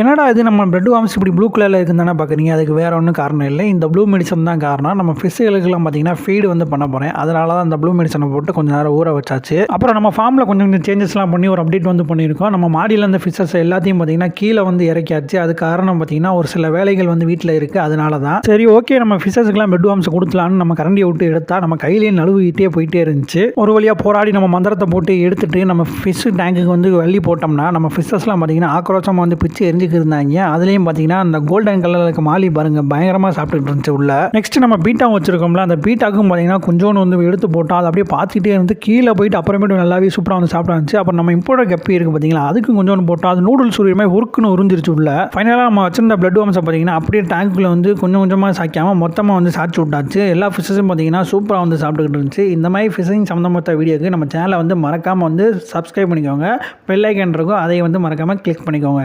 என்னடா இது நம்ம பிரெட் வார்ம்ஸ் இப்படி ப்ளூ கலரில் இருக்குன்னு தானே பார்க்குறீங்க. அதுக்கு வேறு ஒன்றும் காரணம் இல்லை. இந்த ப்ளூ மெடிசன் தான் காரணம். நம்ம ஃபிஷ்ஷுகளுக்கெல்லாம் பார்த்தீங்கன்னா ஃபீடு வந்து பண்ண போகிறேன். அதனால தான் அந்த ப்ளூ மெடிசனை போட்டு கொஞ்சம் நேரம் ஊற வச்சாச்சு. அப்புறம் நம்ம ஃபார்மில் கொஞ்சம் கொஞ்சம் சேஞ்சஸ்லாம் பண்ணி ஒரு அப்டேட் வந்து பண்ணியிருக்கோம். நம்ம மாடியில் இந்த ஃபிஷ்ஷஸ் எல்லாத்தையும் பார்த்தீங்கன்னா கீழே வந்து இறக்கியாச்சு. அது காரணம் பார்த்தீங்கன்னா ஒரு சில வேலைகள் வந்து வீட்டில் இருக்குது. அதனால தான் சரி ஓகே நம்ம ஃபிஷ்ஷஸ்க்குலாம் பெட் வார்ம்ஸ் கொடுக்கலான்னு நம்ம கரண்டியை விட்டு எடுத்தா நம்ம கையிலேயே நழுவிட்டே போயிட்டே இருந்துச்சு. ஒரு வழியாக போராடி நம்ம மந்திரத்தை போட்டு எடுத்துட்டு நம்ம ஃபிஷ் டேங்குக்கு வந்து வள்ளி போட்டோம்னா நம்ம ஃபிஷ்ஷஸ்லாம் பார்த்தீங்கன்னா ஆக்ரோஷமாக வந்து பிச்சு எரிஞ்சுக்கு இருந்தாங்க. அதுலேயும் பார்த்தீங்கன்னா அந்த கோல்டன் கலரில் இருக்க மாலி பாருங்க பயங்கரமாக சாப்பிட்டுட்டு இருந்துச்சு உள்ள. நெக்ஸ்ட் நம்ம பீட்டா வச்சிருக்கோம்ல அந்த பீட்டாக்கும் பார்த்தீங்கன்னா கொஞ்சோன்னு வந்து எடுத்து போட்டோம். அதை அப்படியே பார்த்துட்டே இருந்து கீழே போயிட்டு அப்புறமேட்டு நல்லாவே சூப்பராக வந்து சாப்பிட்டாச்சு. அப்புறம் நம்ம இம்போர்ட் கப்பி இருக்குது பார்த்தீங்களா அதுக்கு கொஞ்சோன்னு போட்டோம். அது நூடுல்ஸ் உரிமை உருக்குன்னு உறிஞ்சிருச்சு உள்ள. ஃபைனலாக நம்ம வச்சிருந்த பிளட் வார்ம்ஸை பார்த்தீங்கன்னா அப்படியே டேங்க்குள்ள வந்து கொஞ்சம் கொஞ்சமாக சாய்க்காமல் மொத்தமாக வந்து சாய்ச்சி விட்டாச்சு. எல்லா ஃபிஷ்ஷும் பார்த்தீங்கன்னா சூப்பராக வந்து சாப்பிட்டுக்கிட்டு இருந்துச்சு. இந்த மாதிரி ஃபிஷிங் சம்மந்தப்பட்ட வீடியோக்கு நம்ம சேனலை வந்து மறக்காமல் வந்து சப்ஸ்கிரைப் பண்ணிக்கோங்க. பெல் ஐக்கான் இருக்கும் அதை வந்து மறக்காமல் கிளிக் பண்ணிக்கோங்க.